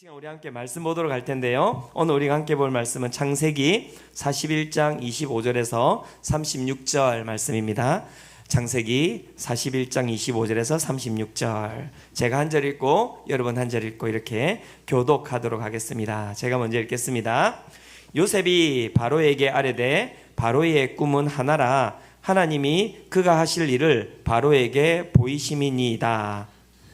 시간 우리 함께 말씀 보도록 할 텐데요. 오늘 우리가 함께 볼 말씀은 창세기 41장 25절에서 36절 말씀입니다. 창세기 41장 25절에서 36절. 제가 한 절 읽고 여러분 한 절 읽고 이렇게 교독하도록 하겠습니다. 제가 먼저 읽겠습니다. 요셉이 바로에게 아뢰되 바로의 꿈은 하나라. 하나님이 그가 하실 일을 바로에게 보이심이니이다.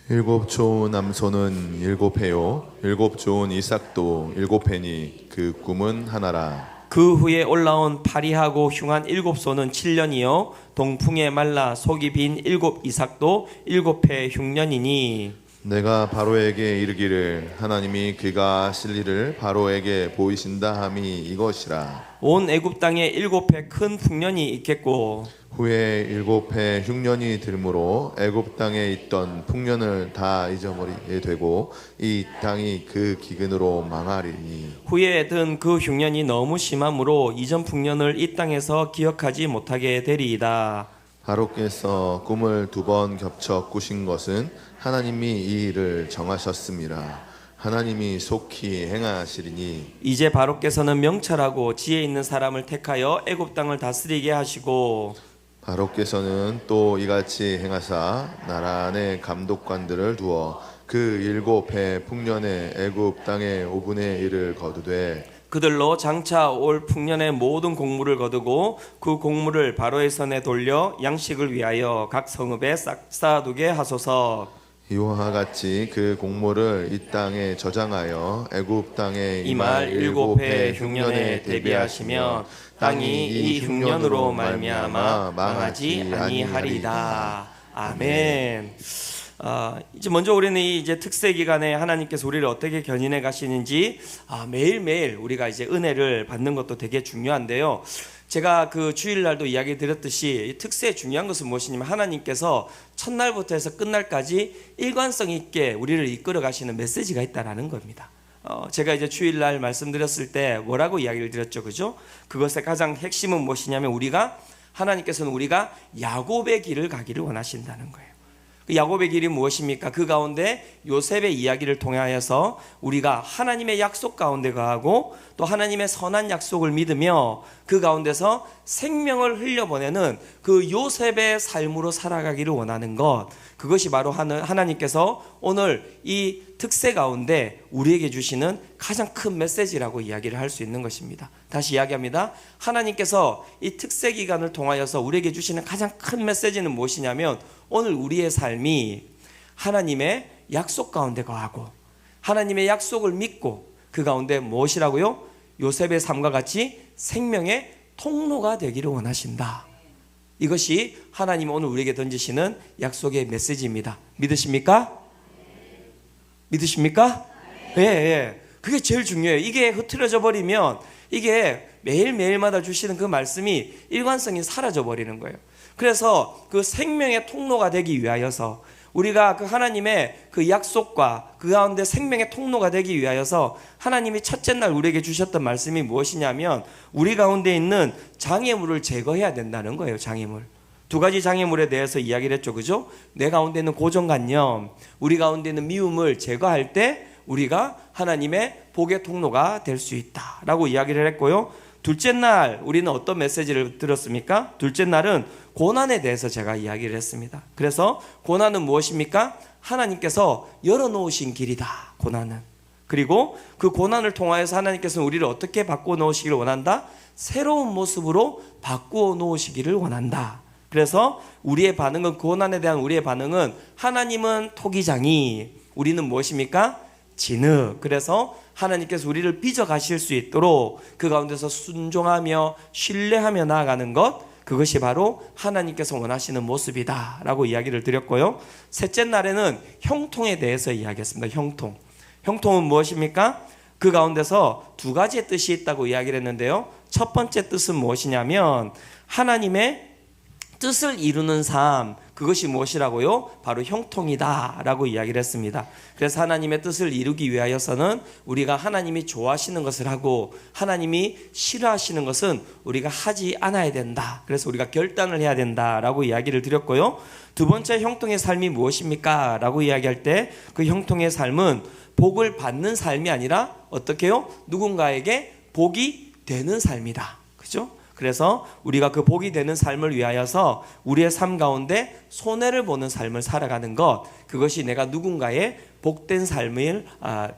7 좋은 남소는 7해요 7 좋은 이삭도 7해니 그 꿈은 하나라. 그 후에 올라온 파리하고 흉한 7소는 7년이요 동풍에 말라 속이 빈 7 이삭도 7해 흉년이니 내가 바로에게 이르기를 하나님이 그가 하실 일을 바로에게 보이신다 함이 이것이라. 온 애굽 땅에 7해 큰 풍년이 있겠고 후에 7해 흉년이 들므로 애굽 땅에 있던 풍년을 다 잊어버리게 되고 이 땅이 그 기근으로 망하리니 후에 든 그 흉년이 너무 심함으로 이전 풍년을 이 땅에서 기억하지 못하게 되리이다. 바로께서 꿈을 2번 겹쳐 꾸신 것은 하나님이 이 일을 정하셨습니다. 하나님이 속히 행하시리니 이제 바로께서는 명철하고 지혜 있는 사람을 택하여 애굽 땅을 다스리게 하시고 바로께서는 또 이같이 행하사 나라 안에 감독관들을 두어 그 7해 풍년에 애굽 땅의 5분의 1을 거두되 그들로 장차 올 풍년의 모든 곡물을 거두고 그 곡물을 바로의 손에 돌려 양식을 위하여 각 성읍에 싹 쌓아두게 하소서. 이와 같이 그 곡물을 이 땅에 저장하여 애굽 땅에 이말 7해 흉년에 대비하시면 땅이 이 흉년으로 말미암아 망하지 아니하리이다. 아멘. 이제 먼저 우리는 이제 특세 기간에 하나님께서 우리를 어떻게 견인해 가시는지 매일매일 우리가 이제 은혜를 받는 것도 되게 중요한데요. 제가 그 주일날도 이야기 드렸듯이 이 특세의 중요한 것은 무엇이냐면 하나님께서 첫날부터 해서 끝날까지 일관성 있게 우리를 이끌어 가시는 메시지가 있다라는 겁니다. 제가 이제 주일날 말씀드렸을 때 뭐라고 이야기를 드렸죠, 그죠? 그것의 가장 핵심은 무엇이냐면 하나님께서는 우리가 야곱의 길을 가기를 원하신다는 거예요. 그 야곱의 길이 무엇입니까? 그 가운데 요셉의 이야기를 통하여서 우리가 하나님의 약속 가운데 거하고 또 하나님의 선한 약속을 믿으며 그 가운데서 생명을 흘려보내는 그 요셉의 삶으로 살아가기를 원하는 것, 그것이 바로 하나님께서 오늘 이 특세 가운데 우리에게 주시는 가장 큰 메시지라고 이야기를 할 수 있는 것입니다. 다시 이야기합니다. 하나님께서 이 특세 기간을 통하여서 우리에게 주시는 가장 큰 메시지는 무엇이냐면 오늘 우리의 삶이 하나님의 약속 가운데 거하고 하나님의 약속을 믿고 그 가운데 무엇이라고요? 요셉의 삶과 같이 생명의 통로가 되기를 원하신다. 이것이 하나님이 오늘 우리에게 던지시는 약속의 메시지입니다. 믿으십니까? 믿으십니까? 예. 그게 제일 중요해요. 이게 흐트러져 버리면 이게 매일매일마다 주시는 그 말씀이 일관성이 사라져 버리는 거예요. 그래서 그 생명의 통로가 되기 위하여서 우리가 그 하나님의 그 약속과 그 가운데 생명의 통로가 되기 위하여서 하나님이 첫째 날 우리에게 주셨던 말씀이 무엇이냐면 우리 가운데 있는 장애물을 제거해야 된다는 거예요. 장애물. 2가지 장애물에 대해서 이야기를 했죠, 그죠? 내 가운데 있는 고정관념, 우리 가운데 있는 미움을 제거할 때 우리가 하나님의 복의 통로가 될 수 있다라고 이야기를 했고요. 둘째 날 우리는 어떤 메시지를 들었습니까? 둘째 날은 고난에 대해서 제가 이야기를 했습니다. 그래서 고난은 무엇입니까? 하나님께서 열어놓으신 길이다. 고난은. 그리고 그 고난을 통하여서 하나님께서는 우리를 어떻게 바꾸어 놓으시기를 원한다? 새로운 모습으로 바꾸어 놓으시기를 원한다. 그래서 우리의 반응은, 고난에 대한 우리의 반응은 하나님은 토기장이, 우리는 무엇입니까? 진흙. 그래서 하나님께서 우리를 빚어가실 수 있도록 그 가운데서 순종하며 신뢰하며 나아가는 것, 그것이 바로 하나님께서 원하시는 모습이다 라고 이야기를 드렸고요. 셋째 날에는 형통에 대해서 이야기했습니다. 형통은 무엇입니까? 그 가운데서 2가지의 뜻이 있다고 이야기를 했는데요. 첫 번째 뜻은 무엇이냐면 하나님의 뜻을 이루는 삶, 그것이 무엇이라고요? 바로 형통이다 라고 이야기를 했습니다. 그래서 하나님의 뜻을 이루기 위하여서는 우리가 하나님이 좋아하시는 것을 하고 하나님이 싫어하시는 것은 우리가 하지 않아야 된다. 그래서 우리가 결단을 해야 된다 라고 이야기를 드렸고요. 2번째 형통의 삶이 무엇입니까? 라고 이야기할 때 그 형통의 삶은 복을 받는 삶이 아니라 어떻게 해요? 누군가에게 복이 되는 삶이다. 그죠? 그래서 우리가 그 복이 되는 삶을 위하여서 우리의 삶 가운데 손해를 보는 삶을 살아가는 것, 그것이 내가 누군가의 복된 삶이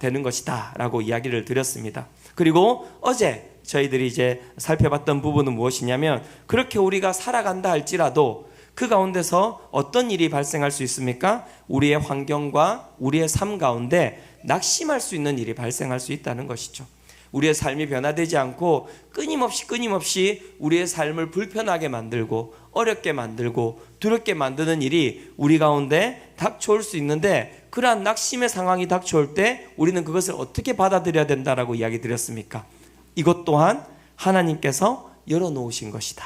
되는 것이다 라고 이야기를 드렸습니다. 그리고 어제 저희들이 이제 살펴봤던 부분은 무엇이냐면, 그렇게 우리가 살아간다 할지라도 그 가운데서 어떤 일이 발생할 수 있습니까? 우리의 환경과 우리의 삶 가운데 낙심할 수 있는 일이 발생할 수 있다는 것이죠. 우리의 삶이 변화되지 않고 끊임없이 우리의 삶을 불편하게 만들고 어렵게 만들고 두렵게 만드는 일이 우리 가운데 닥쳐올 수 있는데, 그러한 낙심의 상황이 닥쳐올 때 우리는 그것을 어떻게 받아들여야 된다라고 이야기 드렸습니까? 이것 또한 하나님께서 열어놓으신 것이다.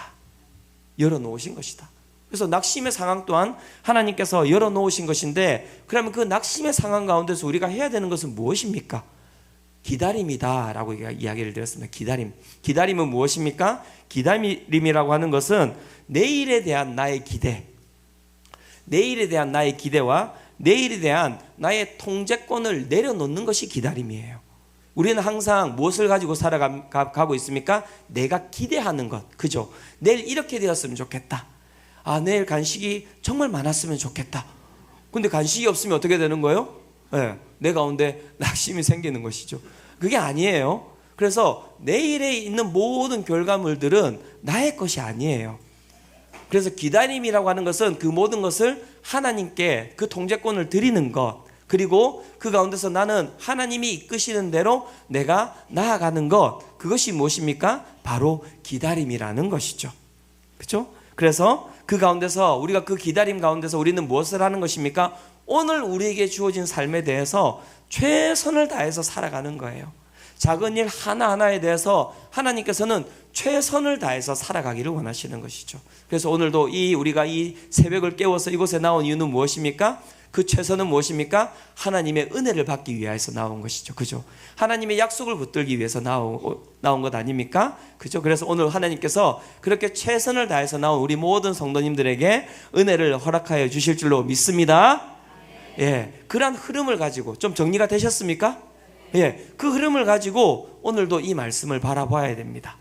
열어놓으신 것이다. 그래서 낙심의 상황 또한 하나님께서 열어놓으신 것인데, 그러면 그 낙심의 상황 가운데서 우리가 해야 되는 것은 무엇입니까? 기다림이다 라고 이야기를 드렸습니다. 기다림은 무엇입니까? 기다림이라고 하는 것은 내일에 대한 나의 기대, 내일에 대한 나의 기대와 내일에 대한 나의 통제권을 내려놓는 것이 기다림이에요. 우리는 항상 무엇을 가지고 살아가고 있습니까? 내가 기대하는 것, 그죠? 내일 이렇게 되었으면 좋겠다. 내일 간식이 정말 많았으면 좋겠다. 근데 간식이 없으면 어떻게 되는 거예요? 내 가운데 낙심이 생기는 것이죠. 그게 아니에요. 그래서 내일에 있는 모든 결과물들은 나의 것이 아니에요. 그래서 기다림이라고 하는 것은 그 모든 것을 하나님께 그 통제권을 드리는 것, 그리고 그 가운데서 나는 하나님이 이끄시는 대로 내가 나아가는 것, 그것이 무엇입니까? 바로 기다림이라는 것이죠. 그렇죠? 그래서 그 가운데서 우리가 그 기다림 가운데서 우리는 무엇을 하는 것입니까? 오늘 우리에게 주어진 삶에 대해서 최선을 다해서 살아가는 거예요. 작은 일 하나하나에 대해서 하나님께서는 최선을 다해서 살아가기를 원하시는 것이죠. 그래서 오늘도 우리가 이 새벽을 깨워서 이곳에 나온 이유는 무엇입니까? 그 최선은 무엇입니까? 하나님의 은혜를 받기 위해서 나온 것이죠. 그죠? 하나님의 약속을 붙들기 위해서 나온 것 아닙니까? 그죠? 그래서 오늘 하나님께서 그렇게 최선을 다해서 나온 우리 모든 성도님들에게 은혜를 허락하여 주실 줄로 믿습니다. 그러한 흐름을 가지고 좀 정리가 되셨습니까? 그 흐름을 가지고 오늘도 이 말씀을 바라봐야 됩니다.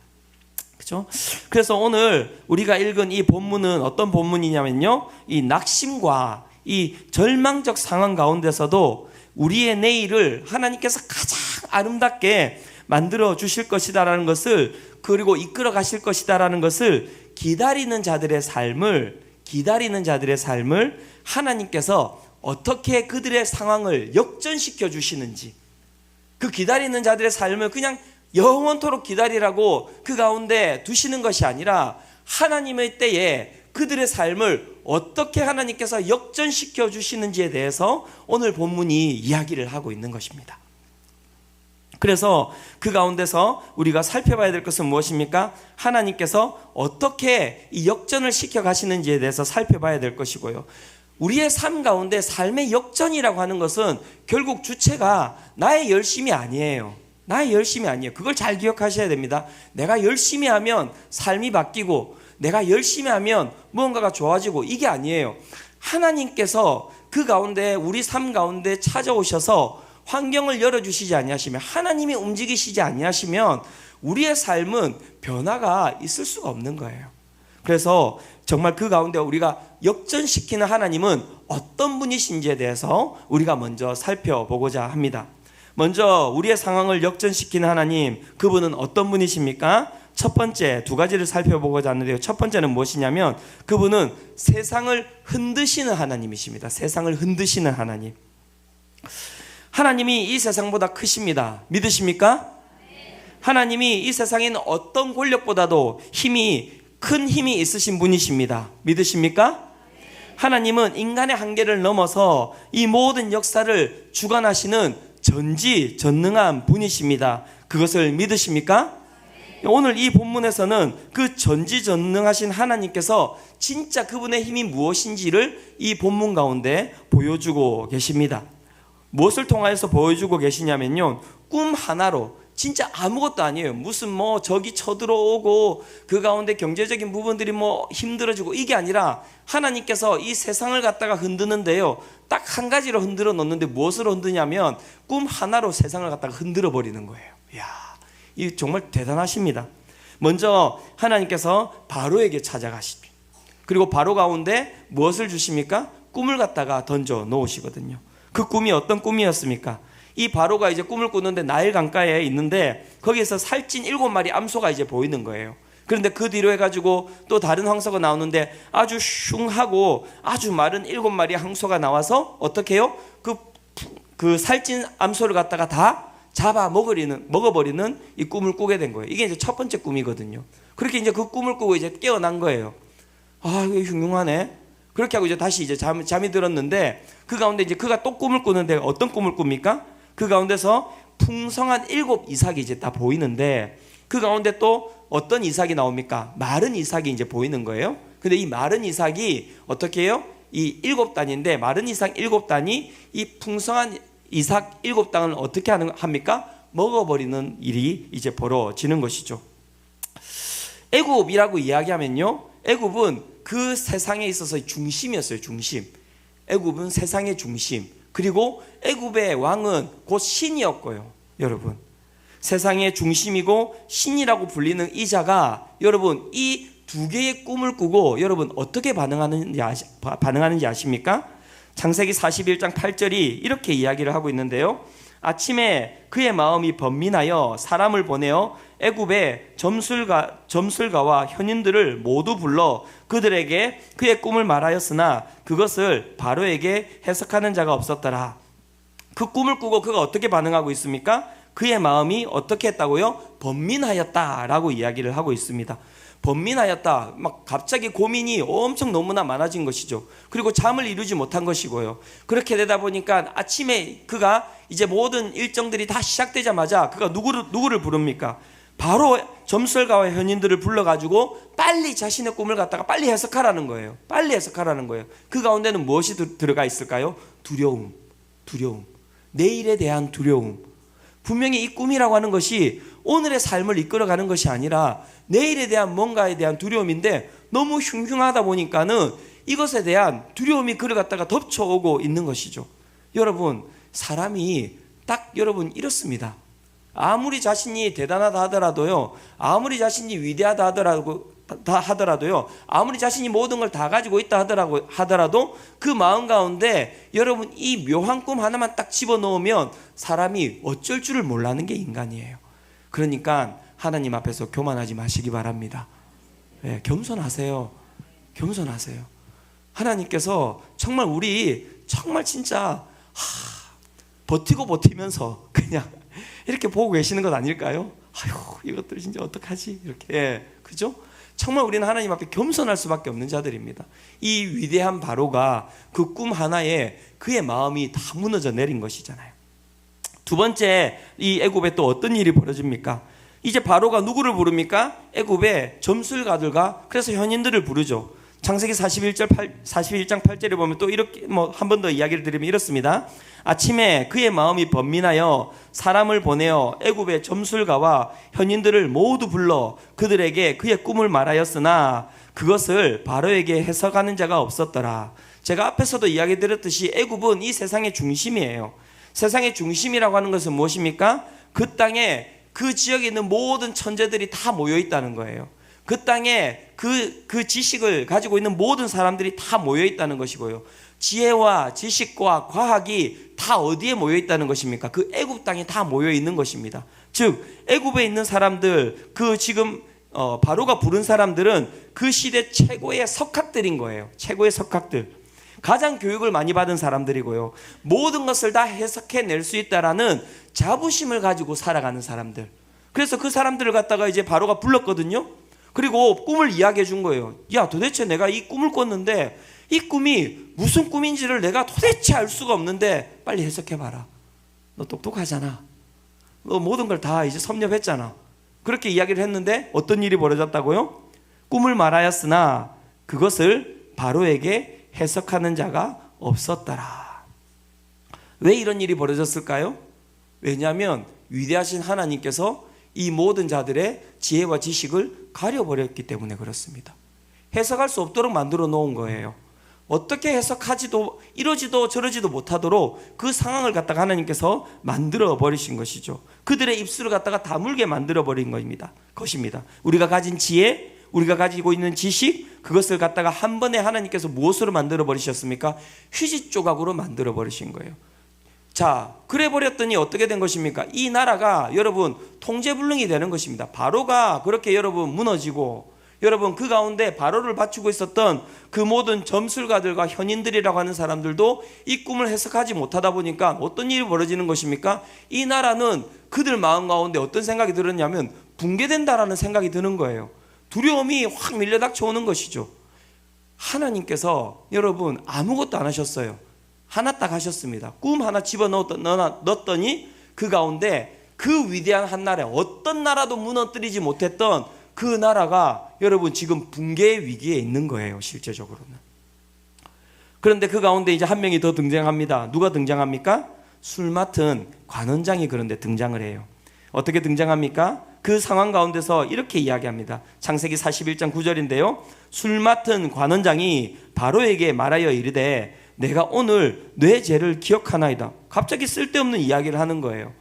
그렇죠? 그래서 오늘 우리가 읽은 이 본문은 어떤 본문이냐면요, 이 낙심과 이 절망적 상황 가운데서도 우리의 내일을 하나님께서 가장 아름답게 만들어 주실 것이다라는 것을, 그리고 이끌어 가실 것이다라는 것을 기다리는 자들의 삶을 하나님께서 어떻게 그들의 상황을 역전시켜 주시는지, 그 기다리는 자들의 삶을 그냥 영원토록 기다리라고 그 가운데 두시는 것이 아니라 하나님의 때에 그들의 삶을 어떻게 하나님께서 역전시켜 주시는지에 대해서 오늘 본문이 이야기를 하고 있는 것입니다. 그래서 그 가운데서 우리가 살펴봐야 될 것은 무엇입니까? 하나님께서 어떻게 이 역전을 시켜 가시는지에 대해서 살펴봐야 될 것이고요. 우리의 삶 가운데 삶의 역전이라고 하는 것은 결국 주체가 나의 열심이 아니에요. 나의 열심이 아니에요. 그걸 잘 기억하셔야 됩니다. 내가 열심히 하면 삶이 바뀌고, 내가 열심히 하면 무언가가 좋아지고, 이게 아니에요. 하나님께서 그 가운데 우리 삶 가운데 찾아오셔서 환경을 열어주시지 아니하시면, 하나님이 움직이시지 아니하시면 우리의 삶은 변화가 있을 수가 없는 거예요. 그래서 정말 그 가운데 우리가 역전시키는 하나님은 어떤 분이신지에 대해서 우리가 먼저 살펴보고자 합니다. 먼저 우리의 상황을 역전시키는 하나님, 그분은 어떤 분이십니까? 첫 번째 두 가지를 살펴보고자 하는데요. 첫 번째는 무엇이냐면, 그분은 세상을 흔드시는 하나님이십니다. 세상을 흔드시는 하나님. 하나님이 이 세상보다 크십니다. 믿으십니까? 하나님이 이 세상에 있는 어떤 권력보다도 큰 힘이 있으신 분이십니다. 믿으십니까? 하나님은 인간의 한계를 넘어서 이 모든 역사를 주관하시는 전지전능한 분이십니다. 그것을 믿으십니까? 오늘 이 본문에서는 그 전지전능하신 하나님께서 진짜 그분의 힘이 무엇인지를 이 본문 가운데 보여주고 계십니다. 무엇을 통하여서 보여주고 계시냐면요, 꿈 하나로 진짜 아무것도 아니에요. 무슨 뭐 적이 쳐들어오고 그 가운데 경제적인 부분들이 뭐 힘들어지고 이게 아니라 하나님께서 이 세상을 갖다가 흔드는데요, 딱 한 가지로 흔들어 놓는데 무엇으로 흔드냐면 꿈 하나로 세상을 갖다가 흔들어 버리는 거예요. 이야, 이 정말 대단하십니다. 먼저 하나님께서 바로에게 찾아가십니다. 그리고 바로 가운데 무엇을 주십니까? 꿈을 갖다가 던져 놓으시거든요. 그 꿈이 어떤 꿈이었습니까? 이 바로가 이제 꿈을 꾸는데 나일 강가에 있는데 거기에서 살찐 7마리 암소가 이제 보이는 거예요. 그런데 그 뒤로 해가지고 또 다른 황소가 나오는데 아주 슝하고 아주 마른 7마리 황소가 나와서 어떻게 해요? 그 살찐 암소를 갖다가 다 잡아 먹어버리는 이 꿈을 꾸게 된 거예요. 이게 이제 첫 번째 꿈이거든요. 그렇게 이제 그 꿈을 꾸고 이제 깨어난 거예요. 아, 이게 흉흉하네. 그렇게 하고 이제 다시 이제 잠이 들었는데 그 가운데 이제 그가 또 꿈을 꾸는데 어떤 꿈을 꿉니까? 그 가운데서 풍성한 7 이삭이 이제 다 보이는데 그 가운데 또 어떤 이삭이 나옵니까? 마른 이삭이 이제 보이는 거예요. 근데 이 마른 이삭이 어떻게 해요? 이 7단인데 마른 이삭 7단이 이 풍성한 이삭 7단을 어떻게 합니까? 먹어버리는 일이 이제 벌어지는 것이죠. 애굽이라고 이야기하면요, 애굽은 그 세상에 있어서 중심이었어요. 중심. 애굽은 세상의 중심. 그리고 애굽의 왕은 곧 신이었고요. 여러분, 세상의 중심이고 신이라고 불리는 이 자가 여러분 이 두 개의 꿈을 꾸고 여러분 어떻게 반응하는지 아십니까? 창세기 41장 8절이 이렇게 이야기를 하고 있는데요, 아침에 그의 마음이 번민하여 사람을 보내어 애굽의 점술가와 현인들을 모두 불러 그들에게 그의 꿈을 말하였으나 그것을 바로에게 해석하는 자가 없었더라. 그 꿈을 꾸고 그가 어떻게 반응하고 있습니까? 그의 마음이 어떻게 했다고요? 번민하였다라고 이야기를 하고 있습니다. 번민하였다. 막 갑자기 고민이 엄청 너무나 많아진 것이죠. 그리고 잠을 이루지 못한 것이고요. 그렇게 되다 보니까 아침에 그가 이제 모든 일정들이 다 시작되자마자 그가 누구를 부릅니까? 바로 점술가와 현인들을 불러가지고 빨리 자신의 꿈을 갖다가 빨리 해석하라는 거예요. 빨리 해석하라는 거예요. 그 가운데는 무엇이 들어가 있을까요? 두려움. 내일에 대한 두려움. 분명히 이 꿈이라고 하는 것이 오늘의 삶을 이끌어가는 것이 아니라 내일에 대한 뭔가에 대한 두려움인데 너무 흉흉하다 보니까는 이것에 대한 두려움이 그를 갖다가 덮쳐오고 있는 것이죠. 여러분, 사람이 딱 여러분 이렇습니다. 아무리 자신이 대단하다 하더라도요, 아무리 자신이 위대하다 하더라도요, 아무리 자신이 모든 걸 다 가지고 있다 하더라도 그 마음 가운데 여러분 이 묘한 꿈 하나만 딱 집어넣으면 사람이 어쩔 줄을 몰라는 게 인간이에요. 그러니까 하나님 앞에서 교만하지 마시기 바랍니다. 네, 겸손하세요. 하나님께서 정말 우리 정말 진짜 버티면서 그냥 이렇게 보고 계시는 것 아닐까요? 아휴, 이것들 진짜 어떡하지? 이렇게, 그죠? 정말 우리는 하나님 앞에 겸손할 수밖에 없는 자들입니다. 이 위대한 바로가 그 꿈 하나에 그의 마음이 다 무너져 내린 것이잖아요. 두 번째, 이 애굽에 또 어떤 일이 벌어집니까? 이제 바로가 누구를 부릅니까? 애굽의 점술가들과 그래서 현인들을 부르죠. 창세기 41장 8절에 보면 또 이렇게 한 번 더 이야기를 드리면 이렇습니다. 아침에 그의 마음이 번민하여 사람을 보내어 애굽의 점술가와 현인들을 모두 불러 그들에게 그의 꿈을 말하였으나 그것을 바로에게 해석하는 자가 없었더라. 제가 앞에서도 이야기 드렸듯이 애굽은 이 세상의 중심이에요. 세상의 중심이라고 하는 것은 무엇입니까? 그 땅에 그 지역에 있는 모든 천재들이 다 모여 있다는 거예요. 그 땅에 그 지식을 가지고 있는 모든 사람들이 다 모여 있다는 것이고요. 지혜와 지식과 과학이 다 어디에 모여 있다는 것입니까? 그 애굽 땅에 다 모여 있는 것입니다. 즉 애굽에 있는 사람들, 그 지금 바로가 부른 사람들은 그 시대 최고의 석학들인 거예요. 최고의 석학들. 가장 교육을 많이 받은 사람들이고요. 모든 것을 다 해석해낼 수 있다라는 자부심을 가지고 살아가는 사람들. 그래서 그 사람들을 갖다가 이제 바로가 불렀거든요. 그리고 꿈을 이야기해 준 거예요. 야, 도대체 내가 이 꿈을 꿨는데 이 꿈이 무슨 꿈인지를 내가 도대체 알 수가 없는데 빨리 해석해봐라. 너 똑똑하잖아. 너 모든 걸 다 이제 섭렵했잖아. 그렇게 이야기를 했는데 어떤 일이 벌어졌다고요? 꿈을 말하였으나 그것을 바로에게 해석하는 자가 없었더라. 왜 이런 일이 벌어졌을까요? 왜냐하면 위대하신 하나님께서 이 모든 자들의 지혜와 지식을 가려버렸기 때문에 그렇습니다. 해석할 수 없도록 만들어 놓은 거예요. 어떻게 해석하지도 이러지도 저러지도 못하도록 그 상황을 갖다가 하나님께서 만들어 버리신 것이죠. 그들의 입술을 갖다가 다물게 만들어 버린 것입니다. 우리가 가진 지혜, 우리가 가지고 있는 지식, 그것을 갖다가 한 번에 하나님께서 무엇으로 만들어 버리셨습니까? 휴지 조각으로 만들어 버리신 거예요. 자, 그래 버렸더니 어떻게 된 것입니까? 이 나라가 여러분 통제불능이 되는 것입니다. 바로가 그렇게 여러분 무너지고, 여러분 그 가운데 바로를 바치고 있었던 그 모든 점술가들과 현인들이라고 하는 사람들도 이 꿈을 해석하지 못하다 보니까 어떤 일이 벌어지는 것입니까? 이 나라는 그들 마음 가운데 어떤 생각이 들었냐면 붕괴된다라는 생각이 드는 거예요. 두려움이 확 밀려닥쳐 오는 것이죠. 하나님께서 여러분 아무것도 안 하셨어요. 하나 딱 하셨습니다. 꿈 하나 집어넣었더니 그 가운데 그 위대한 한 나라, 어떤 나라도 무너뜨리지 못했던 그 나라가 여러분 지금 붕괴의 위기에 있는 거예요, 실제적으로는. 그런데 그 가운데 이제 한 명이 더 등장합니다. 누가 등장합니까? 술 맡은 관원장이 그런데 등장을 해요. 어떻게 등장합니까? 그 상황 가운데서 이렇게 이야기합니다. 창세기 41장 9절인데요. 술 맡은 관원장이 바로에게 말하여 이르되 내가 오늘 내 죄를 기억하나이다. 갑자기 쓸데없는 이야기를 하는 거예요.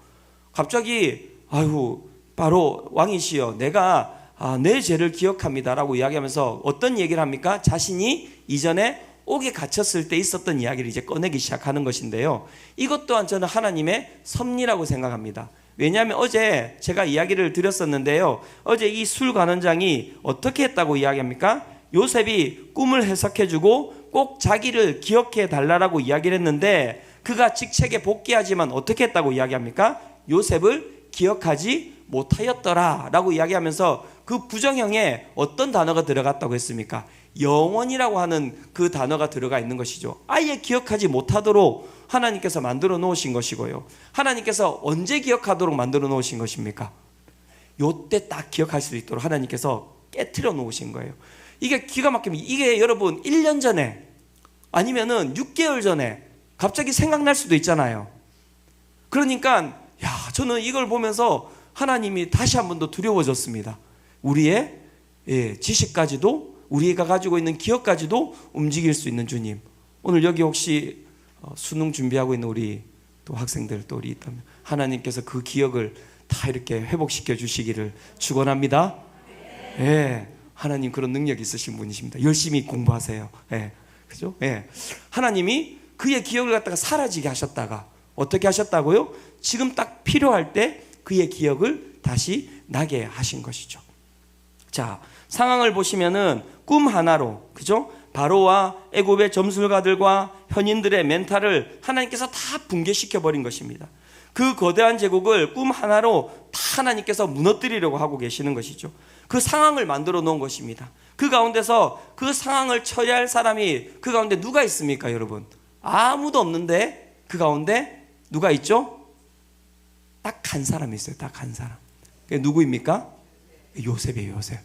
갑자기 아유 바로 왕이시여 내가 내 죄를 기억합니다라고 이야기하면서 어떤 얘기를 합니까? 자신이 이전에 옥에 갇혔을 때 있었던 이야기를 이제 꺼내기 시작하는 것인데요. 이것 또한 저는 하나님의 섭리라고 생각합니다. 왜냐하면 어제 제가 이야기를 드렸었는데요. 어제 이 술관원장이 어떻게 했다고 이야기합니까? 요셉이 꿈을 해석해주고 꼭 자기를 기억해 달라고 이야기를 했는데 그가 직책에 복귀하지만 어떻게 했다고 이야기합니까? 요셉을 기억하지 못하였더라 라고 이야기하면서 그 부정형에 어떤 단어가 들어갔다고 했습니까? 영원이라고 하는 그 단어가 들어가 있는 것이죠. 아예 기억하지 못하도록 하나님께서 만들어 놓으신 것이고요. 하나님께서 언제 기억하도록 만들어 놓으신 것입니까? 요때 딱 기억할 수 있도록 하나님께서 깨트려 놓으신 거예요. 이게 기가 막힙니다. 이게 여러분 1년 전에 아니면은 6개월 전에 갑자기 생각날 수도 있잖아요. 그러니까 저는 이걸 보면서 하나님이 다시 한 번 더 두려워졌습니다. 우리의 지식까지도 우리가 가지고 있는 기억까지도 움직일 수 있는 주님. 오늘 여기 혹시 수능 준비하고 있는 우리 또 학생들 또 우리 있다면 하나님께서 그 기억을 다 이렇게 회복시켜 주시기를 축원합니다. 하나님 그런 능력이 있으신 분이십니다. 열심히 공부하세요. 그죠? 하나님이 그의 기억을 갖다가 사라지게 하셨다가 어떻게 하셨다고요? 지금 딱 필요할 때 그의 기억을 다시 나게 하신 것이죠. 자, 상황을 보시면은 꿈 하나로, 그죠? 바로와 애굽의 점술가들과 현인들의 멘탈을 하나님께서 다 붕괴시켜 버린 것입니다. 그 거대한 제국을 꿈 하나로 다 하나님께서 무너뜨리려고 하고 계시는 것이죠. 그 상황을 만들어 놓은 것입니다. 그 가운데서 그 상황을 처리할 사람이 그 가운데 누가 있습니까, 여러분? 아무도 없는데 그 가운데 누가 있죠? 딱 한 사람이 있어요. 딱 한 사람. 그게 누구입니까? 요셉이에요, 요셉.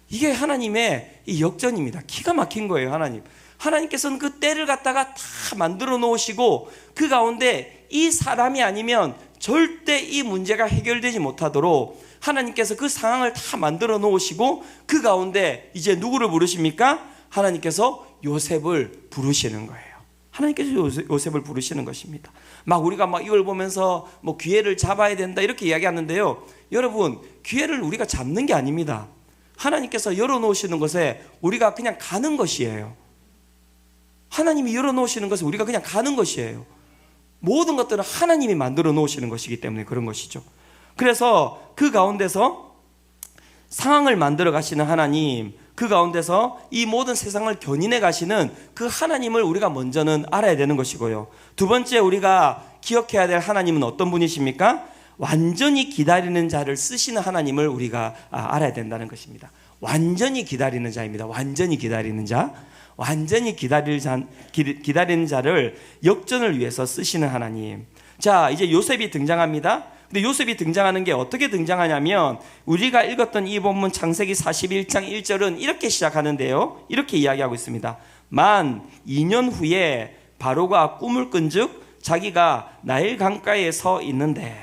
이게 하나님의 이 역전입니다. 기가 막힌 거예요, 하나님. 하나님께서는 그 때를 갖다가 다 만들어 놓으시고 그 가운데 이 사람이 아니면 절대 이 문제가 해결되지 못하도록 하나님께서 그 상황을 다 만들어 놓으시고 그 가운데 이제 누구를 부르십니까? 하나님께서 요셉을 부르시는 거예요. 하나님께서 요셉을 부르시는 것입니다. 막 우리가 막 이걸 보면서 뭐 기회를 잡아야 된다 이렇게 이야기하는데요. 여러분, 기회를 우리가 잡는 게 아닙니다. 하나님께서 열어놓으시는 것에 우리가 그냥 가는 것이에요. 하나님이 열어놓으시는 것에 우리가 그냥 가는 것이에요. 모든 것들은 하나님이 만들어 놓으시는 것이기 때문에 그런 것이죠. 그래서 그 가운데서 상황을 만들어 가시는 하나님, 그 가운데서 이 모든 세상을 견인해 가시는 그 하나님을 우리가 먼저는 알아야 되는 것이고요. 두 번째 우리가 기억해야 될 하나님은 어떤 분이십니까? 완전히 기다리는 자를 쓰시는 하나님을 우리가 알아야 된다는 것입니다. 완전히 기다리는 자입니다. 완전히 기다리는 자. 완전히 기다리는 자를 역전을 위해서 쓰시는 하나님. 자, 이제 요셉이 등장합니다. 근데 요셉이 등장하는 게 어떻게 등장하냐면 우리가 읽었던 이 본문 창세기 41장 1절은 이렇게 시작하는데요. 이렇게 이야기하고 있습니다. 만 2년 후에 바로가 꿈을 꾼즉 자기가 나일 강가에 서 있는데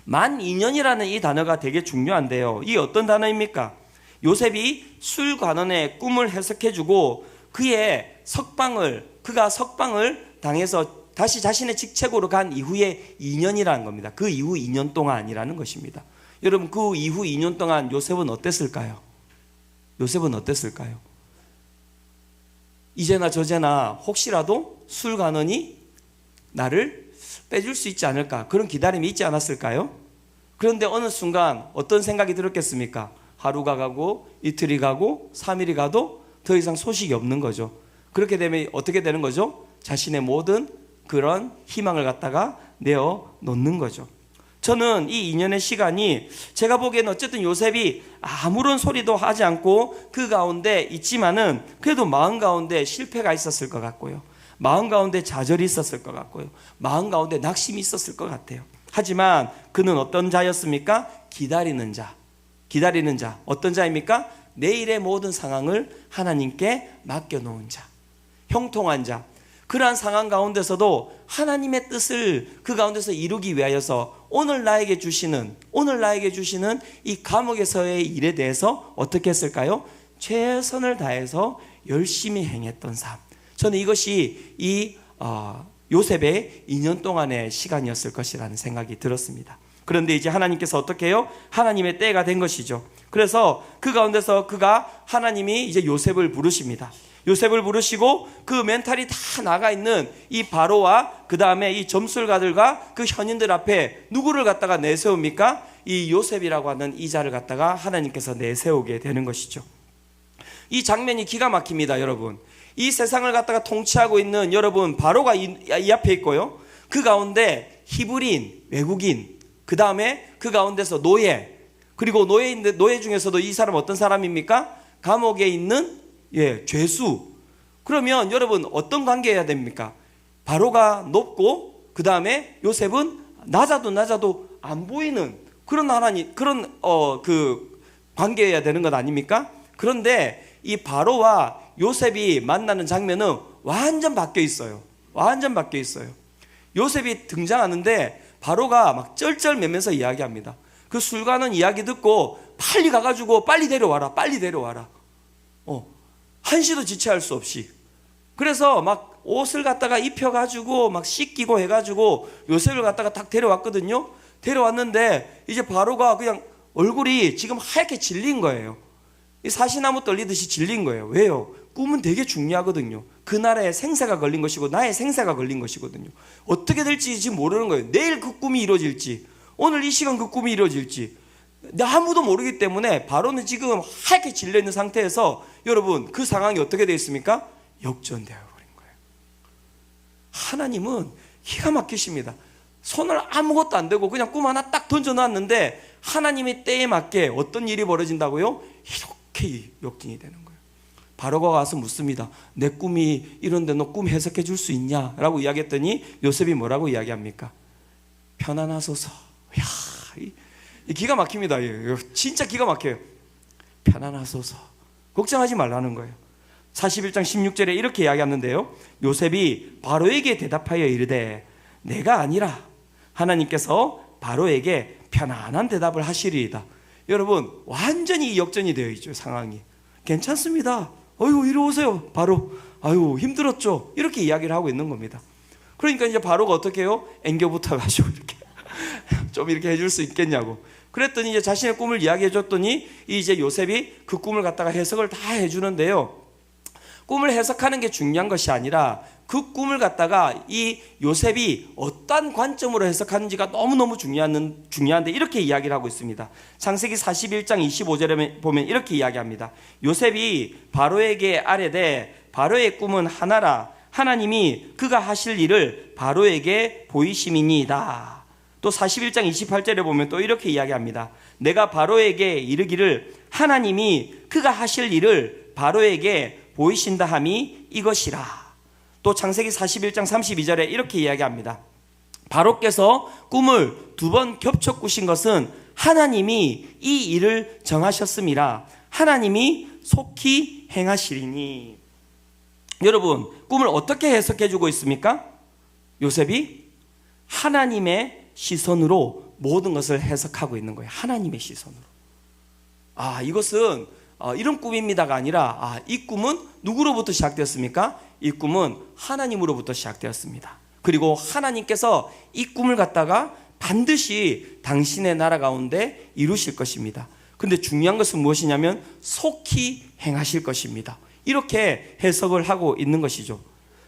만 2년이라는 이 단어가 되게 중요한데요. 이 어떤 단어입니까? 요셉이 술관원의 꿈을 해석해주고 그가 석방을 당해서 다시 자신의 직책으로 간 이후에 2년이라는 겁니다. 그 이후 2년 동안이라는 것입니다. 여러분, 그 이후 2년 동안 요셉은 어땠을까요? 요셉은 어땠을까요? 이제나 저제나 혹시라도 술관원이 나를 빼줄 수 있지 않을까, 그런 기다림이 있지 않았을까요? 그런데 어느 순간 어떤 생각이 들었겠습니까? 하루가 가고 이틀이 가고 3일이 가도 더 이상 소식이 없는 거죠. 그렇게 되면 어떻게 되는 거죠? 자신의 모든 그런 희망을 갖다가 내어 놓는 거죠. 저는 이 2년의 시간이 제가 보기에는 어쨌든 요셉이 아무런 소리도 하지 않고 그 가운데 있지만은 그래도 마음 가운데 실패가 있었을 것 같고요. 마음 가운데 좌절이 있었을 것 같고요. 마음 가운데 낙심이 있었을 것 같아요. 하지만 그는 어떤 자였습니까? 기다리는 자. 어떤 자입니까? 내일의 모든 상황을 하나님께 맡겨놓은 자. 형통한 자. 그러한 상황 가운데서도 하나님의 뜻을 그 가운데서 이루기 위하여서 오늘 나에게 주시는 이 감옥에서의 일에 대해서 어떻게 했을까요? 최선을 다해서 열심히 행했던 삶. 저는 이것이 이 요셉의 2년 동안의 시간이었을 것이라는 생각이 들었습니다. 그런데 이제 하나님께서 어떻게 해요? 하나님의 때가 된 것이죠. 그래서 그 가운데서 하나님이 이제 요셉을 부르십니다. 요셉을 부르시고 그 멘탈이 다 나가 있는 이 바로와 그 다음에 이 점술가들과 그 현인들 앞에 누구를 갖다가 내세웁니까? 이 요셉이라고 하는 이 자를 갖다가 하나님께서 내세우게 되는 것이죠. 이 장면이 기가 막힙니다, 여러분. 이 세상을 갖다가 통치하고 있는 여러분, 바로가 이 앞에 있고요. 그 가운데 히브리인, 외국인, 그 다음에 그 가운데서 노예, 그리고 노예 중에서도 이 사람 어떤 사람입니까? 감옥에 있는 죄수. 그러면 여러분 어떤 관계여야 됩니까? 바로가 높고 그 다음에 요셉은 낮아도 안 보이는 그런 그 관계여야 되는 것 아닙니까? 그런데 이 바로와 요셉이 만나는 장면은 완전 바뀌어 있어요. 요셉이 등장하는데 바로가 막 쩔쩔매면서 이야기합니다. 그 술관원 이야기 듣고 빨리 가가지고 빨리 데려와라. 한시도 지체할 수 없이. 그래서 막 옷을 갖다가 입혀가지고 막 씻기고 해가지고 요셉을 갖다가 딱 데려왔거든요. 데려왔는데 이제 바로가 그냥 얼굴이 지금 하얗게 질린 거예요. 사시나무 떨리듯이 질린 거예요. 왜요? 꿈은 되게 중요하거든요. 그날의 생사가 걸린 것이고 나의 생사가 걸린 것이거든요. 어떻게 될지 지금 모르는 거예요. 내일 그 꿈이 이루어질지, 오늘 이 시간 그 꿈이 이루어질지 아무도 모르기 때문에 바로는 지금 하얗게 질려있는 상태에서 여러분 그 상황이 어떻게 되어 있습니까? 역전되어 버린 거예요. 하나님은 기가 막히십니다. 손을 아무것도 안 대고 그냥 꿈 하나 딱 던져놨는데 하나님의 때에 맞게 어떤 일이 벌어진다고요? 이렇게 역전이 되는 거예요. 바로가 와서 묻습니다. 내 꿈이 이런데 너 꿈 해석해 줄 수 있냐? 라고 이야기했더니 요셉이 뭐라고 이야기합니까? 편안하소서. 이야, 기가 막힙니다. 진짜 기가 막혀요. 편안하소서. 걱정하지 말라는 거예요. 41장 16절에 이렇게 이야기하는데요. 요셉이 바로에게 대답하여 이르되 내가 아니라 하나님께서 바로에게 편안한 대답을 하시리이다. 여러분 완전히 역전이 되어 있죠. 상황이. 괜찮습니다. 어휴 이리 오세요. 바로 아유 힘들었죠. 이렇게 이야기를 하고 있는 겁니다. 그러니까 이제 바로가 어떻게 해요? 앵겨붙어 가지고 이렇게 좀 이렇게 해줄 수 있겠냐고. 그랬더니 이제 자신의 꿈을 이야기해 줬더니 이제 요셉이 그 꿈을 갖다가 해석을 다 해주는데요. 꿈을 해석하는 게 중요한 것이 아니라 그 꿈을 갖다가 이 요셉이 어떤 관점으로 해석하는지가 너무너무 중요한데 이렇게 이야기를 하고 있습니다. 창세기 41장 25절에 보면 이렇게 이야기합니다. 요셉이 바로에게 아뢰되 바로의 꿈은 하나라. 하나님이 그가 하실 일을 바로에게 보이심이니이다. 또 41장 28절에 보면 또 이렇게 이야기합니다. 내가 바로에게 이르기를 하나님이 그가 하실 일을 바로에게 보이신다 함이 이것이라. 또 창세기 41장 32절에 이렇게 이야기합니다. 바로께서 꿈을 2번 겹쳐 꾸신 것은 하나님이 이 일을 정하셨음이라. 하나님이 속히 행하시리니. 여러분 꿈을 어떻게 해석해 주고 있습니까? 요셉이 하나님의 시선으로 모든 것을 해석하고 있는 거예요. 하나님의 시선으로. 이것은 이런 꿈입니다가 아니라 이 꿈은 누구로부터 시작되었습니까? 이 꿈은 하나님으로부터 시작되었습니다. 그리고 하나님께서 이 꿈을 갖다가 반드시 당신의 나라 가운데 이루실 것입니다. 근데 중요한 것은 무엇이냐면 속히 행하실 것입니다. 이렇게 해석을 하고 있는 것이죠.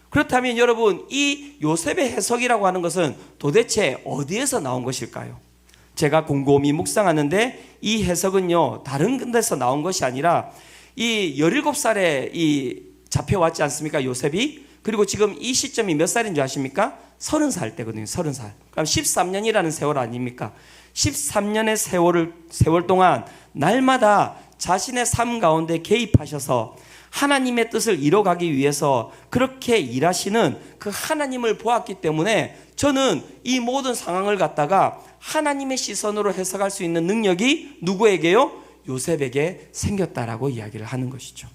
그렇다면 여러분, 이 요셉의 해석이라고 하는 것은 도대체 어디에서 나온 것일까요? 제가 곰곰이 묵상하는데 이 해석은요, 다른 데서 나온 것이 아니라 이 17살에 잡혀왔지 않습니까? 요셉이. 그리고 지금 이 시점이 몇 살인 줄 아십니까? 30살 때거든요. 30살. 그럼 13년이라는 세월 아닙니까? 13년의 세월 동안 날마다 자신의 삶 가운데 개입하셔서 하나님의 뜻을 이뤄가기 위해서 그렇게 일하시는 그 하나님을 보았기 때문에 저는 이 모든 상황을 갖다가 하나님의 시선으로 해석할 수 있는 능력이 누구에게요? 요셉에게 생겼다라고 이야기를 하는 것이죠.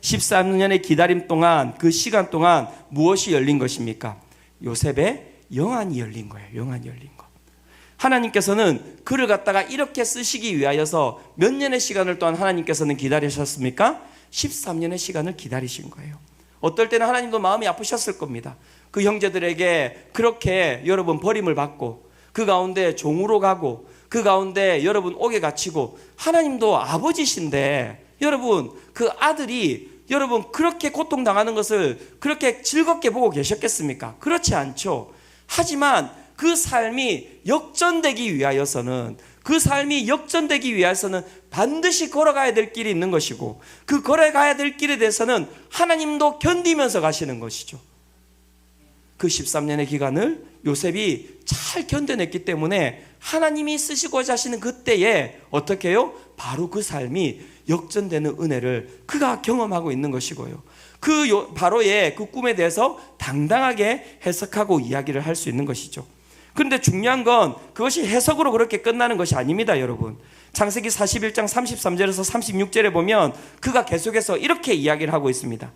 13년의 기다림 동안, 그 시간 동안 무엇이 열린 것입니까? 요셉의 영안이 열린 거예요. 영안이 열린 것. 하나님께서는 그를 갖다가 이렇게 쓰시기 위하여서 몇 년의 시간을 또한 하나님께서는 기다리셨습니까? 13년의 시간을 기다리신 거예요. 어떨 때는 하나님도 마음이 아프셨을 겁니다. 그 형제들에게 그렇게 여러분 버림을 받고 그 가운데 종으로 가고 그 가운데 여러분 옥에 갇히고, 하나님도 아버지신데 여러분 그 아들이 여러분 그렇게 고통당하는 것을 그렇게 즐겁게 보고 계셨겠습니까? 그렇지 않죠. 하지만 그 삶이 역전되기 위하여서는 반드시 걸어가야 될 길이 있는 것이고, 그 걸어가야 될 길에 대해서는 하나님도 견디면서 가시는 것이죠. 그 13년의 기간을 요셉이 잘 견뎌냈기 때문에 하나님이 쓰시고자 하시는 그때에 어떻게 해요? 바로 그 삶이 역전되는 은혜를 그가 경험하고 있는 것이고요. 바로의 그 꿈에 대해서 당당하게 해석하고 이야기를 할 수 있는 것이죠. 그런데 중요한 건 그것이 해석으로 그렇게 끝나는 것이 아닙니다, 여러분. 창세기 41장 33절에서 36절에 보면 그가 계속해서 이렇게 이야기를 하고 있습니다.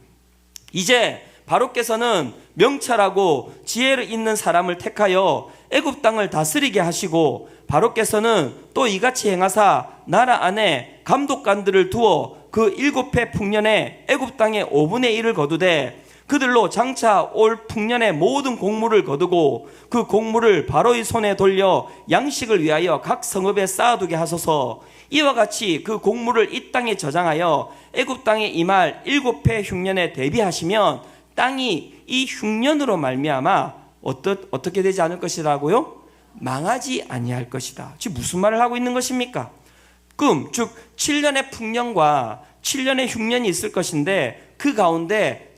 이제 바로께서는 명철하고 지혜 있는 사람을 택하여 애굽 땅을 다스리게 하시고, 바로께서는 또 이같이 행하사 나라 안에 감독관들을 두어 그 7해 풍년에 애굽 땅의 5분의 1을 거두되 그들로 장차 올 풍년의 모든 곡물을 거두고 그 곡물을 바로의 손에 돌려 양식을 위하여 각 성읍에 쌓아두게 하소서. 이와 같이 그 곡물을 이 땅에 저장하여 애굽 땅에 임할 7해 흉년에 대비하시면 땅이 이 흉년으로 말미암아 어떻게 되지 않을 것이라고요? 망하지 아니할 것이다. 지금 무슨 말을 하고 있는 것입니까? 즉 7년의 풍년과 7년의 흉년이 있을 것인데 그 가운데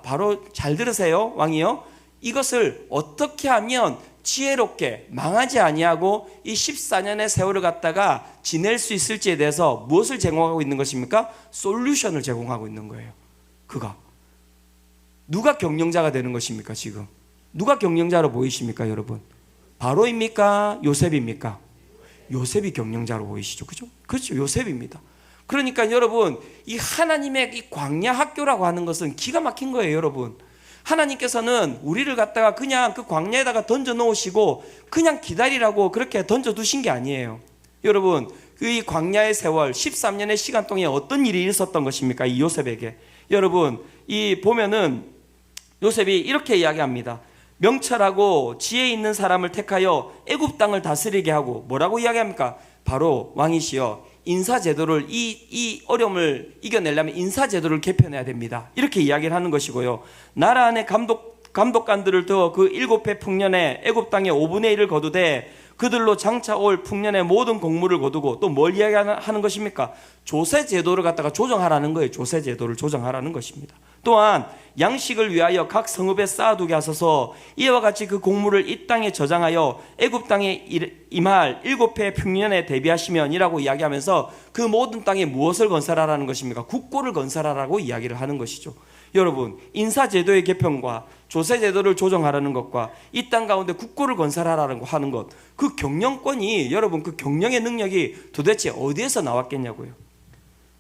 바로 잘 들으세요, 왕이요. 이것을 어떻게 하면 지혜롭게 망하지 아니하고 이 14년의 세월을 갖다가 지낼 수 있을지에 대해서 무엇을 제공하고 있는 것입니까? 솔루션을 제공하고 있는 거예요. 누가 경영자가 되는 것입니까? 지금 누가 경영자로 보이십니까, 여러분? 바로입니까? 요셉입니까? 요셉이 경영자로 보이시죠, 그죠? 그렇죠, 요셉입니다. 그러니까 여러분, 이 하나님의 이 광야 학교라고 하는 것은 기가 막힌 거예요, 여러분. 하나님께서는 우리를 갖다가 그냥 그 광야에다가 던져 놓으시고 그냥 기다리라고 그렇게 던져 두신 게 아니에요. 여러분, 이 광야의 세월 13년의 시간 동안에 어떤 일이 있었던 것입니까? 이 요셉에게. 여러분, 보면은 요셉이 이렇게 이야기합니다. 명철하고 지혜 있는 사람을 택하여 애굽 땅을 다스리게 하고, 뭐라고 이야기합니까? 바로 왕이시여, 인사제도를 이 어려움을 이겨내려면 인사제도를 개편해야 됩니다. 이렇게 이야기를 하는 것이고요. 나라 안에 감독관들을 두어 그 7해 풍년에 애굽 땅의 5분의 1을 거두되 그들로 장차 올 풍년의 모든 곡물을 거두고, 또 뭘 이야기하는 것입니까? 조세제도를 갖다가 조정하라는 거예요. 조세제도를 조정하라는 것입니다. 또한 양식을 위하여 각 성읍에 쌓아두게 하소서. 이와 같이 그 곡물을 이 땅에 저장하여 애굽 땅에 임할 7해 풍년에 대비하시면이라고 이야기하면서 그 모든 땅에 무엇을 건설하라는 것입니까? 국고를 건설하라고 이야기를 하는 것이죠. 여러분, 인사제도의 개편과 조세제도를 조정하라는 것과 이 땅 가운데 국고를 건설하라는 하는 것, 그 경영권이, 여러분, 그 경영의 능력이 도대체 어디에서 나왔겠냐고요.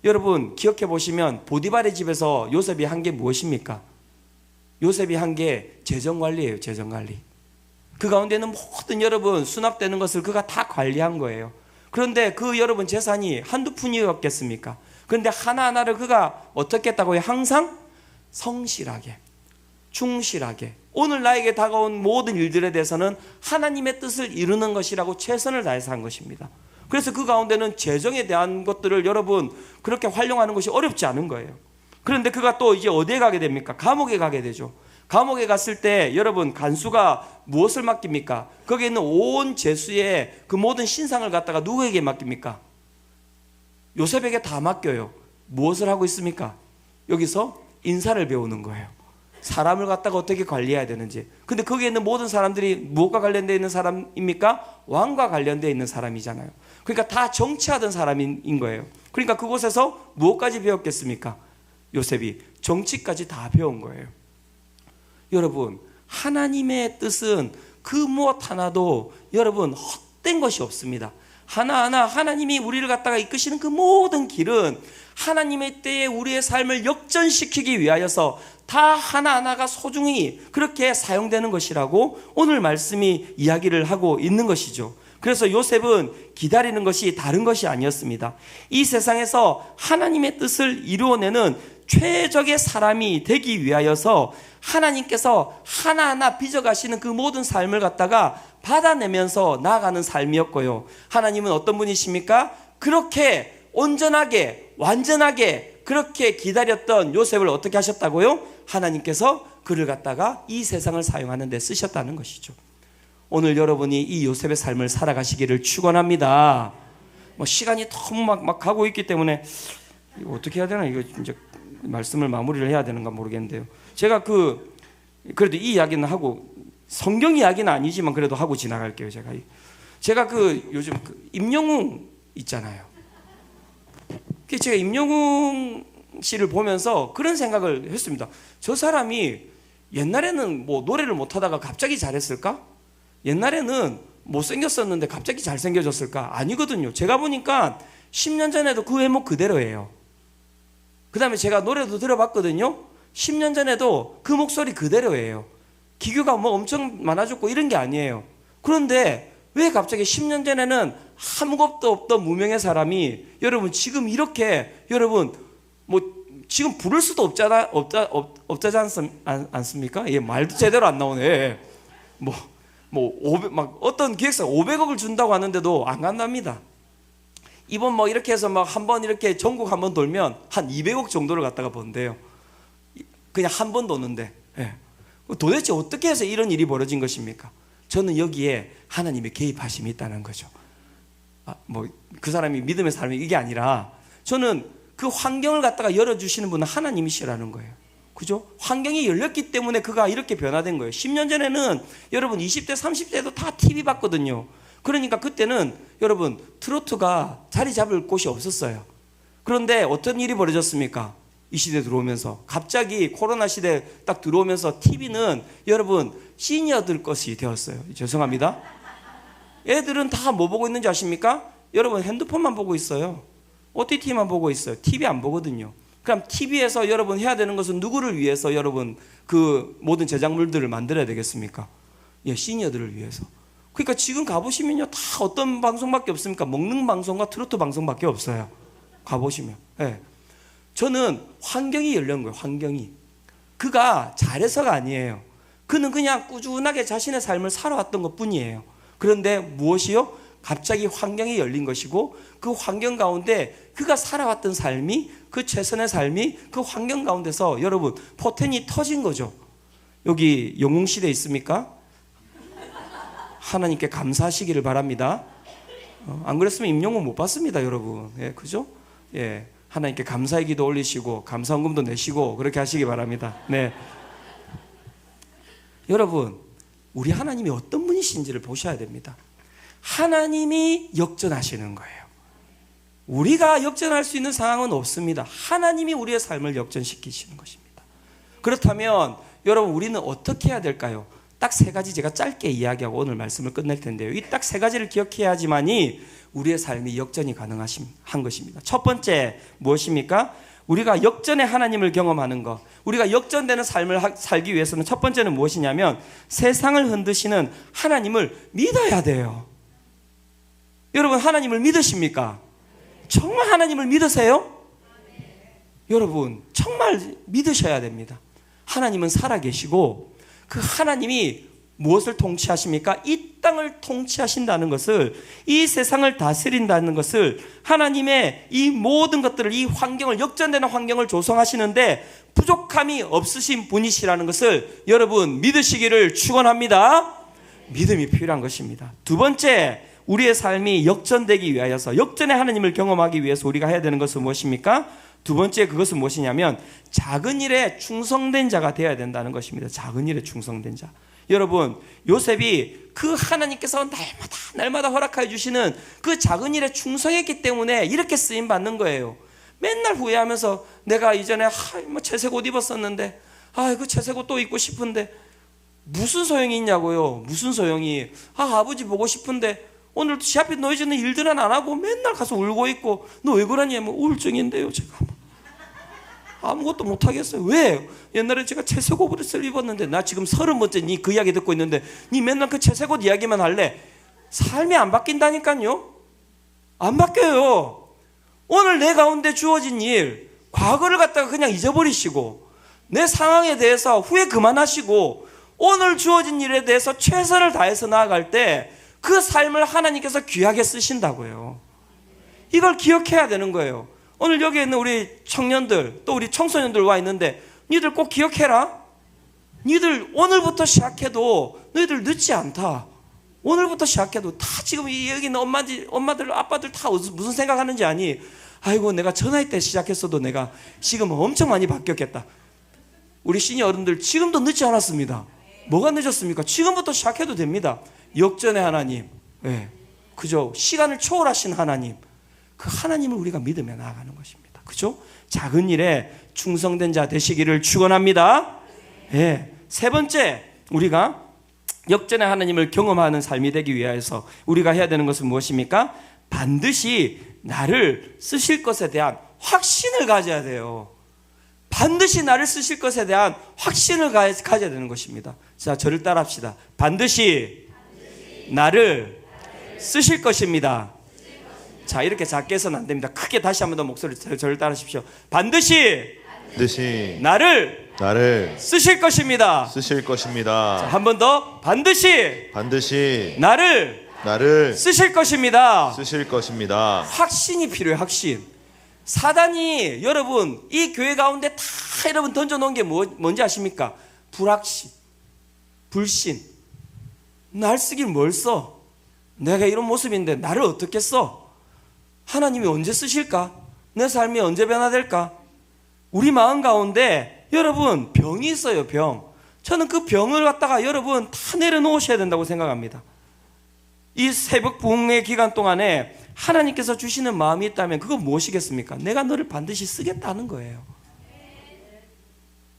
여러분, 기억해 보시면 보디발의 집에서 요셉이 한 게 무엇입니까? 요셉이 한 게 재정관리예요. 재정관리. 그 가운데는 모든 여러분 수납되는 것을 그가 다 관리한 거예요. 그런데 그 여러분 재산이 한두 푼이었겠습니까? 그런데 하나하나를 그가 어떻게 했다고요? 항상 성실하게, 충실하게, 오늘 나에게 다가온 모든 일들에 대해서는 하나님의 뜻을 이루는 것이라고 최선을 다해서 한 것입니다. 그래서 그 가운데는 재정에 대한 것들을 여러분 그렇게 활용하는 것이 어렵지 않은 거예요. 그런데 그가 또 이제 어디에 가게 됩니까? 감옥에 가게 되죠. 감옥에 갔을 때 여러분 간수가 무엇을 맡깁니까? 거기에 있는 온 제수의 그 모든 신상을 갖다가 누구에게 맡깁니까? 요셉에게 다 맡겨요. 무엇을 하고 있습니까? 여기서 인사를 배우는 거예요. 사람을 갖다가 어떻게 관리해야 되는지. 근데 거기에 있는 모든 사람들이 무엇과 관련되어 있는 사람입니까? 왕과 관련되어 있는 사람이잖아요. 그러니까 다 정치하던 사람인 거예요. 그러니까 그곳에서 무엇까지 배웠겠습니까? 요셉이 정치까지 다 배운 거예요. 여러분, 하나님의 뜻은 그 무엇 하나도 여러분 헛된 것이 없습니다. 하나하나 하나님이 우리를 갖다가 이끄시는 그 모든 길은 하나님의 때에 우리의 삶을 역전시키기 위하여서 다 하나하나가 소중히 그렇게 사용되는 것이라고 오늘 말씀이 이야기를 하고 있는 것이죠. 그래서 요셉은 기다리는 것이 다른 것이 아니었습니다. 이 세상에서 하나님의 뜻을 이루어내는 최적의 사람이 되기 위하여서 하나님께서 하나하나 빚어가시는 그 모든 삶을 갖다가 받아내면서 나아가는 삶이었고요. 하나님은 어떤 분이십니까? 그렇게 온전하게 완전하게 그렇게 기다렸던 요셉을 어떻게 하셨다고요? 하나님께서 그를 갖다가 이 세상을 사용하는 데 쓰셨다는 것이죠. 오늘 여러분이 이 요셉의 삶을 살아가시기를 축원합니다. 시간이 너무 막 가고 있기 때문에 이거 어떻게 해야 되나, 이거 이제 말씀을 마무리를 해야 되는가 모르겠는데요. 제가 그래도 이 이야기는 하고, 성경 이야기는 아니지만 그래도 하고 지나갈게요. 제가 요즘 임영웅 있잖아요. 제가 임영웅 씨를 보면서 그런 생각을 했습니다. 저 사람이 옛날에는 뭐 노래를 못하다가 갑자기 잘했을까? 옛날에는 못생겼었는데 갑자기 잘생겨졌을까? 아니거든요. 제가 보니까 10년 전에도 그 외모 그대로예요. 그 다음에 제가 노래도 들어봤거든요. 10년 전에도 그 목소리 그대로예요. 기교가 뭐 엄청 많아졌고 이런 게 아니에요. 그런데 왜 갑자기 10년 전에는 아무것도 없던 무명의 사람이 여러분 지금 이렇게 여러분 뭐 지금 부를 수도 없자지 않습니까? 예, 말도 제대로 안 나오네. 막 어떤 기획사 500억을 준다고 하는데도 안 간답니다. 이번 뭐 이렇게 해서 막 한 번 이렇게 전국 한 번 돌면 한 200억 정도를 갖다가 번대요. 그냥 한 번 도는데. 예. 도대체 어떻게 해서 이런 일이 벌어진 것입니까? 저는 여기에 하나님의 개입하심이 있다는 거죠. 그 사람이 믿음의 사람이 이게 아니라 저는 그 환경을 갖다가 열어주시는 분은 하나님이시라는 거예요. 그죠? 환경이 열렸기 때문에 그가 이렇게 변화된 거예요. 10년 전에는 여러분 20대 30대도 다 TV 봤거든요. 그러니까 그때는 여러분 트로트가 자리 잡을 곳이 없었어요. 그런데 어떤 일이 벌어졌습니까? 이 시대 들어오면서 갑자기 코로나 시대 딱 들어오면서 TV는 여러분 시니어들 것이 되었어요. 죄송합니다. 애들은 다 뭐 보고 있는지 아십니까? 여러분 핸드폰만 보고 있어요. OTT만 보고 있어요. TV 안 보거든요. 그럼 TV에서 여러분 해야 되는 것은 누구를 위해서 여러분 그 모든 제작물들을 만들어야 되겠습니까? 예, 시니어들을 위해서. 그러니까 지금 가보시면요, 다 어떤 방송밖에 없습니까? 먹는 방송과 트로트 방송밖에 없어요. 가보시면. 예. 저는 환경이 열린 거예요. 환경이. 그가 잘해서가 아니에요. 그는 그냥 꾸준하게 자신의 삶을 살아왔던 것뿐이에요. 그런데 무엇이요? 갑자기 환경이 열린 것이고 그 환경 가운데 그가 살아왔던 삶이, 그 최선의 삶이 그 환경 가운데서 여러분 포텐이 터진 거죠. 여기 영웅시대 있습니까? 하나님께 감사하시기를 바랍니다. 안 그랬으면 임영웅 못 봤습니다, 여러분. 예, 그죠? 예, 하나님께 감사의 기도 올리시고 감사헌금도 내시고 그렇게 하시기 바랍니다. 네, 여러분, 우리 하나님이 어떤 분이신지를 보셔야 됩니다. 하나님이 역전하시는 거예요. 우리가 역전할 수 있는 상황은 없습니다. 하나님이 우리의 삶을 역전시키시는 것입니다. 그렇다면 여러분, 우리는 어떻게 해야 될까요? 딱 세 가지 제가 짧게 이야기하고 오늘 말씀을 끝낼 텐데요. 이 딱 세 가지를 기억해야지만이 우리의 삶이 역전이 가능한 것입니다. 첫 번째 무엇입니까? 우리가 역전의 하나님을 경험하는 것, 우리가 역전되는 삶을 살기 위해서는 첫 번째는 무엇이냐면 세상을 흔드시는 하나님을 믿어야 돼요. 여러분, 하나님을 믿으십니까? 정말 하나님을 믿으세요? 여러분, 정말 믿으셔야 됩니다. 하나님은 살아계시고 그 하나님이 무엇을 통치하십니까? 이 땅을 통치하신다는 것을, 이 세상을 다스린다는 것을, 하나님의 이 모든 것들을, 이 환경을, 역전되는 환경을 조성하시는데 부족함이 없으신 분이시라는 것을 여러분 믿으시기를 축원합니다. 믿음이 필요한 것입니다. 두 번째, 우리의 삶이 역전되기 위하여서, 역전의 하나님을 경험하기 위해서 우리가 해야 되는 것은 무엇입니까? 두 번째, 그것은 무엇이냐면 작은 일에 충성된 자가 되어야 된다는 것입니다. 작은 일에 충성된 자. 여러분, 요셉이 그 하나님께서 날마다 허락해 주시는 그 작은 일에 충성했기 때문에 이렇게 쓰임 받는 거예요. 맨날 후회하면서 내가 이전에 채색 옷 입었었는데 그 채색 옷 또 입고 싶은데 무슨 소용이 있냐고요. 무슨 소용이. 아버지 보고 싶은데 오늘도 지 앞에 놓여지는 일들은 안 하고 맨날 가서 울고 있고, 너 왜 그러냐면 우울증인데요 제가. 아무것도 못하겠어요. 왜? 옛날에 제가 채색 옷을 입었는데, 나 지금 30번째 니 그 이야기 듣고 있는데 니 맨날 그 채색 옷 이야기만 할래? 삶이 안 바뀐다니까요. 안 바뀌어요. 오늘 내 가운데 주어진 일, 과거를 갖다가 그냥 잊어버리시고 내 상황에 대해서 후회 그만하시고 오늘 주어진 일에 대해서 최선을 다해서 나아갈 때 그 삶을 하나님께서 귀하게 쓰신다고요. 이걸 기억해야 되는 거예요. 오늘 여기 있는 우리 청년들, 또 우리 청소년들 와 있는데 니들 꼭 기억해라. 니들 오늘부터 시작해도 너희들 늦지 않다. 오늘부터 시작해도 다 지금 여기 있는 엄마들, 아빠들 다 무슨 생각하는지 아니? 아이고, 내가 저 나이 때 시작했어도 내가 지금 엄청 많이 바뀌었겠다. 우리 시니어 어른들 지금도 늦지 않았습니다. 뭐가 늦었습니까? 지금부터 시작해도 됩니다. 역전의 하나님, 그죠? 시간을 초월하신 하나님, 그 하나님을 우리가 믿으며 나아가는 것입니다. 그죠? 작은 일에 충성된 자 되시기를 축원합니다. 세 번째, 우리가 역전의 하나님을 경험하는 삶이 되기 위해서 우리가 해야 되는 것은 무엇입니까? 반드시 나를 쓰실 것에 대한 확신을 가져야 돼요. 반드시 나를 쓰실 것에 대한 확신을 가져야 되는 것입니다. 자, 저를 따라합시다. 반드시 나를 쓰실 것입니다. 자, 이렇게 작게 해서는 안 됩니다. 크게 다시 한 번 더 목소리 저를 따라하십시오. 반드시 나를 쓰실 것입니다. 쓰실 것입니다. 한 번 더. 반드시 나를 쓰실 것입니다. 쓰실 것입니다. 확신이 필요해요. 확신. 사단이 여러분 이 교회 가운데 다 여러분 던져놓은 게 뭔지 아십니까? 불확신, 불신. 날 쓰길 뭘 써? 내가 이런 모습인데 나를 어떻게 써? 하나님이 언제 쓰실까? 내 삶이 언제 변화될까? 우리 마음 가운데 여러분 병이 있어요. 병. 저는 그 병을 갖다가 여러분 다 내려놓으셔야 된다고 생각합니다. 이 새벽 부흥의 기간 동안에 하나님께서 주시는 마음이 있다면 그건 무엇이겠습니까? 내가 너를 반드시 쓰겠다는 거예요.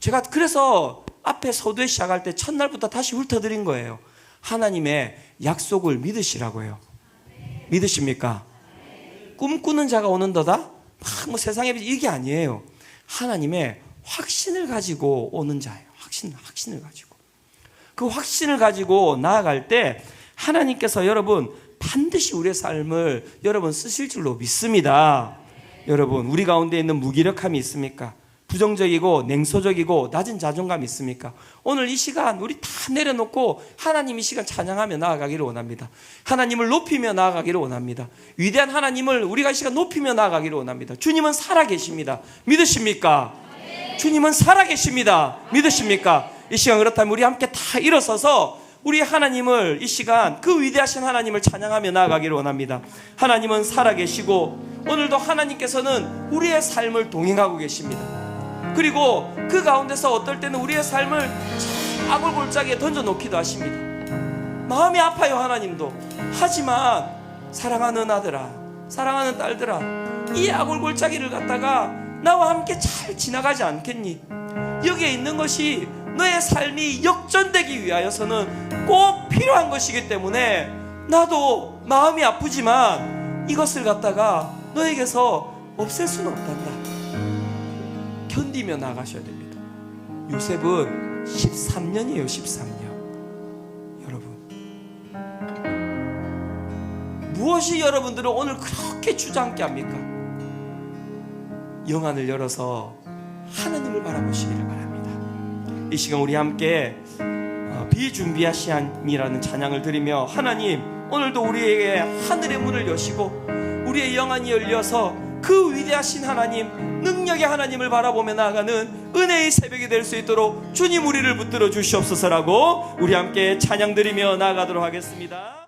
제가 그래서 앞에 서두에 시작할 때 첫날부터 다시 훑어드린 거예요. 하나님의 약속을 믿으시라고요. 믿으십니까? 꿈꾸는 자가 오는도다? 뭐 세상에 이게 아니에요. 하나님의 확신을 가지고 오는 자예요. 확신을 가지고. 그 확신을 가지고 나아갈 때 하나님께서 여러분 반드시 우리의 삶을 여러분 쓰실 줄로 믿습니다. 여러분, 우리 가운데 있는 무기력함이 있습니까? 부정적이고 냉소적이고 낮은 자존감이 있습니까? 오늘 이 시간 우리 다 내려놓고 하나님 이 시간 찬양하며 나아가기를 원합니다. 하나님을 높이며 나아가기를 원합니다. 위대한 하나님을 우리가 이 시간 높이며 나아가기를 원합니다. 주님은 살아계십니다. 믿으십니까? 주님은 살아계십니다. 믿으십니까? 이 시간 그렇다면 우리 함께 다 일어서서 우리 하나님을 이 시간 그 위대하신 하나님을 찬양하며 나아가기를 원합니다. 하나님은 살아계시고 오늘도 하나님께서는 우리의 삶을 동행하고 계십니다. 그리고 그 가운데서 어떨 때는 우리의 삶을 아골골짜기에 던져놓기도 하십니다. 마음이 아파요. 하나님도. 하지만 사랑하는 아들아, 사랑하는 딸들아, 이 아골골짜기를 갖다가 나와 함께 잘 지나가지 않겠니? 여기에 있는 것이 너의 삶이 역전되기 위하여서는 꼭 필요한 것이기 때문에 나도 마음이 아프지만 이것을 갖다가 너에게서 없앨 수는 없단다. 견디며 나가셔야 됩니다. 요셉은 13년이에요. 13년. 여러분, 무엇이 여러분들을 오늘 그렇게 주저앉게 합니까? 영안을 열어서 하나님을 바라보시기를 바랍니다. 이 시간 우리 함께 비준비하시니라는 찬양을 드리며, 하나님 오늘도 우리에게 하늘의 문을 여시고 우리의 영안이 열려서 그 위대하신 하나님, 능력의 하나님을 바라보며 나아가는 은혜의 새벽이 될 수 있도록 주님 우리를 붙들어 주시옵소서라고 우리 함께 찬양 드리며 나아가도록 하겠습니다.